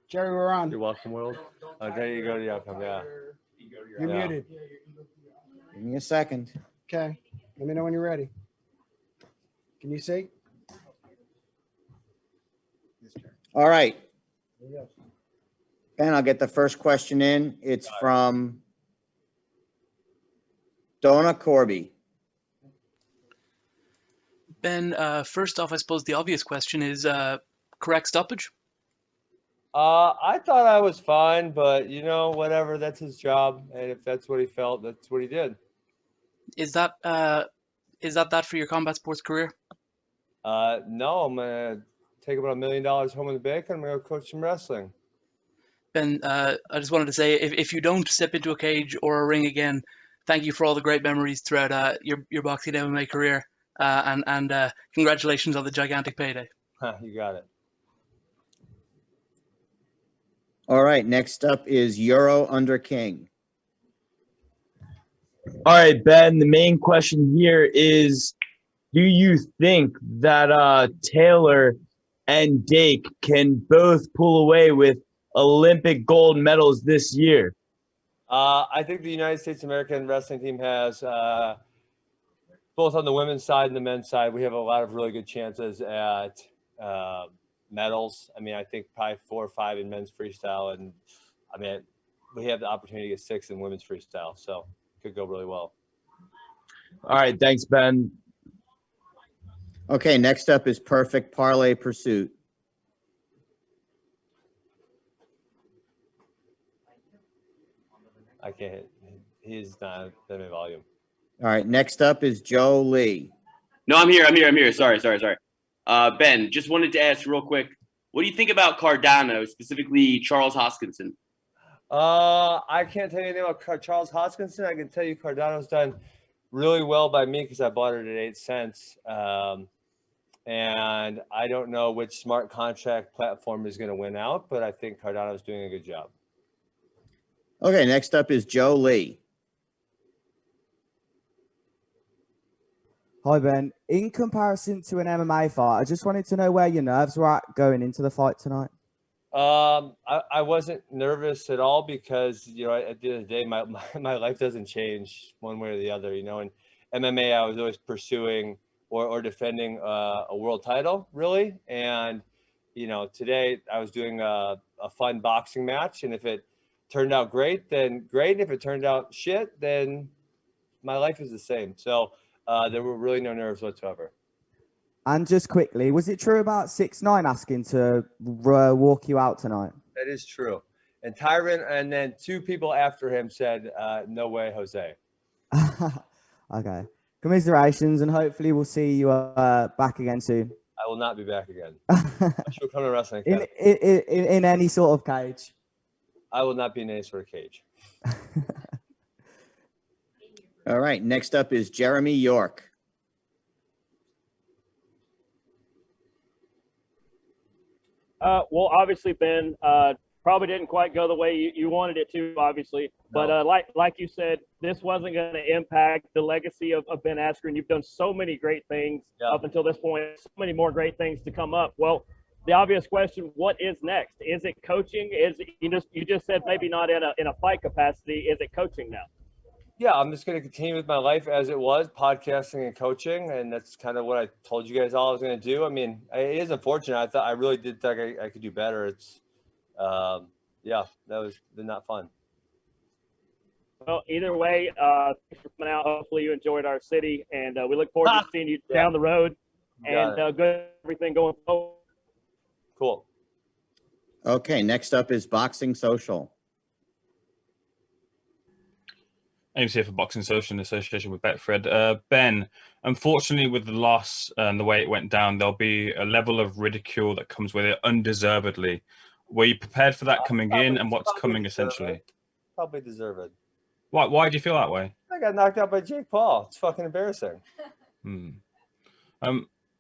Jerry, we're on. You're welcome, World. There you go to the outcome. Yeah. You're muted. Give me a second. Okay. Let me know when you're ready. Can you see? All right. Ben, I'll get the first question in. It's from Donna Corby. Ben, first off, I suppose the obvious question is correct stoppage? I thought I was fine, but whatever. That's his job, and if that's what he felt, that's what he did. Is that that for your combat sports career? No, I'm gonna take about $1 million home in the bank, and I'm gonna go coach some wrestling. Ben, I just wanted to say, if you don't step into a cage or a ring again, thank you for all the great memories throughout your boxing MMA career, and congratulations on the gigantic payday. You got it. All right. Next up is Euro Under King. All right, Ben, the main question here is, do you think that Taylor and Dake can both pull away with Olympic gold medals this year? I think the United States American wrestling team has, both on the women's side and the men's side, we have a lot of really good chances at medals. I mean, I think probably 4 or 5 in men's freestyle, and I mean, we have the opportunity to get 6 in women's freestyle, so could go really well. All right, thanks, Ben. Okay, next up is Perfect Parlay Pursuit. I can't. He's not in volume. All right, next up is Joe Lee. No, I'm here. Sorry. Ben, just wanted to ask real quick, what do you think about Cardano, specifically Charles Hoskinson? I can't tell you anything about Charles Hoskinson. I can tell you Cardano's done really well by me because I bought it at 8 cents. And I don't know which smart contract platform is going to win out, but I think Cardano's doing a good job. Okay, next up is Joe Lee. Hi, Ben. In comparison to an MMA fight, I just wanted to know where your nerves were at going into the fight tonight. I wasn't nervous at all because, at the end of the day, my life doesn't change one way or the other, In MMA, I was always pursuing or defending a world title, really. And, today I was doing a fun boxing match. And if it turned out great, then great. And if it turned out shit, then my life is the same. So there were really no nerves whatsoever. And just quickly, was it true about 6ix9ine asking to walk you out tonight? That is true. And Tyron and then 2 people after him said, no way, Jose. Okay. Commiserations, and hopefully we'll see you back again soon. I will not be back again. She'll come to wrestling. In any sort of cage. I will not be in any sort of cage. All right, next up is Jeremy York. Well, obviously, Ben, probably didn't quite go the way you wanted it to, obviously. No. But like you said, this wasn't going to impact the legacy of Ben Askren. You've done so many great things up until this point, so many more great things to come up. Well, the obvious question, what is next? Is it coaching? You just said maybe not in a fight capacity. Is it coaching now? Yeah, I'm just going to continue with my life as it was, podcasting and coaching, and that's kind of what I told you guys all I was going to do. I mean, it is unfortunate. I really did think I could do better. It's, that was not fun. Well, either way, thanks for coming out. Hopefully you enjoyed our city, and we look forward to seeing you down the road, and good everything going forward. Cool. Okay, next up is Boxing Social. Ames here for Boxing Social in association with Betfred. Ben, unfortunately, with the loss and the way it went down, there'll be a level of ridicule that comes with it undeservedly. Were you prepared for that coming in, and what's coming essentially? Probably deserved. Why do you feel that way? I got knocked out by Jake Paul. It's fucking embarrassing.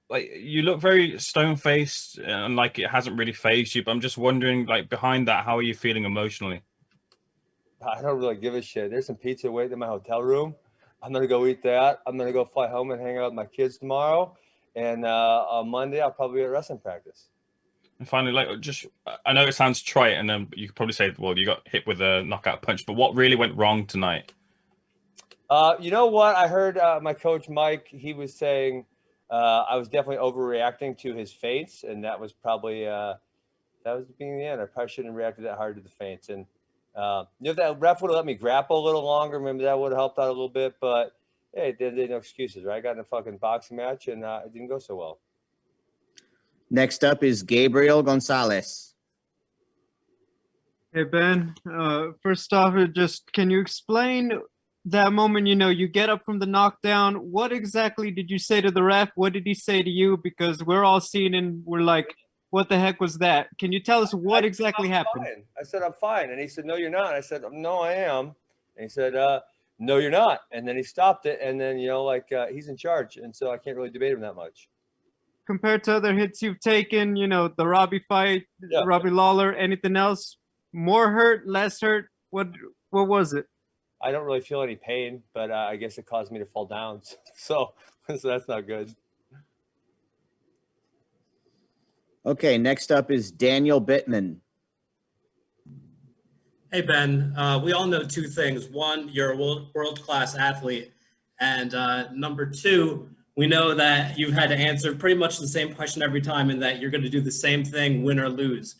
Like, you look very stone-faced and like it hasn't really fazed you, but I'm just wondering, like, behind that, how are you feeling emotionally? I don't really give a shit. There's some pizza waiting in my hotel room. I'm going to go eat that. I'm going to go fly home and hang out with my kids tomorrow. And on Monday, I'll probably be at wrestling practice. And finally, I know it sounds trite, and you could probably say, well, you got hit with a knockout punch, but what really went wrong tonight? You know what? I heard my coach Mike. He was saying I was definitely overreacting to his feints, and that was probably that was the beginning of the end. I probably shouldn't have reacted that hard to the feints. And if that ref would have let me grapple a little longer, maybe that would have helped out a little bit. But hey, there's no excuses, right? I got in a fucking boxing match, and it didn't go so well. Next up is Gabriel Gonzalez. Hey, Ben. First off, just can you explain that moment, you get up from the knockdown? What exactly did you say to the ref? What did he say to you? Because we're all seeing and we're like, what the heck was that? Can you tell us what exactly happened? Fine. I said, I'm fine. And he said, no, you're not. I said, no, I am. And he said, no, you're not. And then he stopped it. And then, he's in charge. And so I can't really debate him that much. Compared to other hits you've taken, the Robbie fight, Robbie Lawler, anything else? More hurt, less hurt? What was it? I don't really feel any pain, but I guess it caused me to fall down. So that's not good. Okay, next up is Daniel Bittman. Hey, Ben. We all know two things. One, you're a world-class athlete. And number two, we know that you've had to answer pretty much the same question every time and that you're going to do the same thing, win or lose.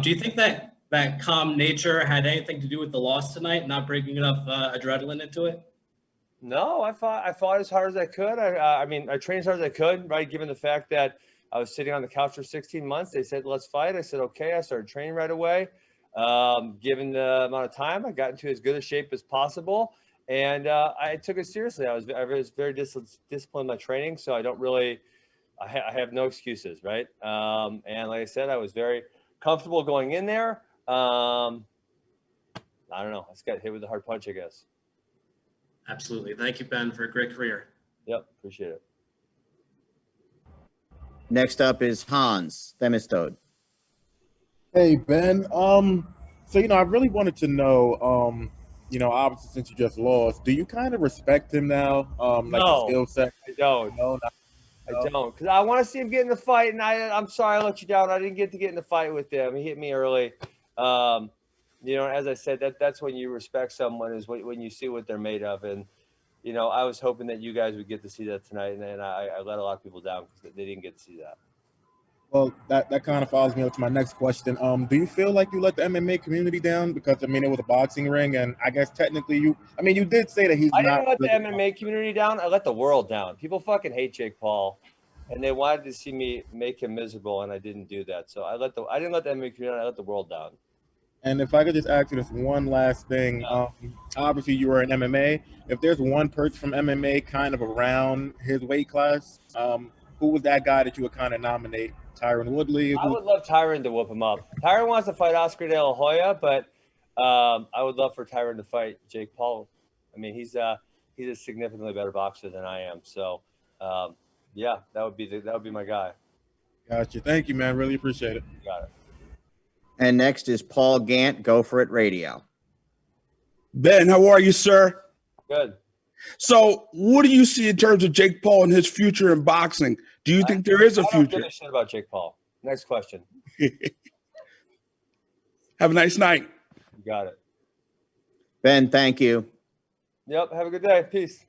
Do you think that calm nature had anything to do with the loss tonight, not bringing enough adrenaline into it? No, I fought as hard as I could. I trained as hard as I could, right? Given the fact that I was sitting on the couch for 16 months, they said, let's fight. I said, okay. I started training right away. Given the amount of time, I got into as good a shape as possible. And I took it seriously. I was very disciplined in my training. So I don't really, I have no excuses, right? And like I said, I was very comfortable going in there. I don't know. I just got hit with a hard punch, I guess. Absolutely. Thank you, Ben, for a great career. Yep. Appreciate it. Next up is Hans Feistode. Hey, Ben. So, I really wanted to know, obviously since you just lost, do you kind of respect him now? No, skill set? I don't. No, I don't. Because I want to see him get in the fight, and I'm sorry I let you down. I didn't get to get in the fight with him. He hit me early. As I said, that's when you respect someone, is when you see what they're made of. And, I was hoping that you guys would get to see that tonight, and I let a lot of people down because they didn't get to see that. Well, that kind of follows me up to my next question. Do you feel like you let the MMA community down? Because, it was a boxing ring, and I guess technically you did say that I didn't let the MMA community down. I let the world down. People fucking hate Jake Paul, and they wanted to see me make him miserable, and I didn't do that. So I didn't let the MMA community down. I let the world down. And if I could just ask you this one last thing, obviously you were in MMA. If there's one person from MMA kind of around his weight class, who was that guy that you would kind of nominate? Tyron Woodley? I would love Tyron to whoop him up. Tyron wants to fight Oscar De La Hoya, but I would love for Tyron to fight Jake Paul. He's a significantly better boxer than I am. So, that would be my guy. Gotcha. Thank you, man. Really appreciate it. Got it. And next is Paul Gant, Go For It Radio. Ben, how are you, sir? Good. So what do you see in terms of Jake Paul and his future in boxing? Do you think there is a future? I don't give a shit about Jake Paul. Next question. Have a nice night. You got it. Ben, thank you. Yep. Have a good day. Peace.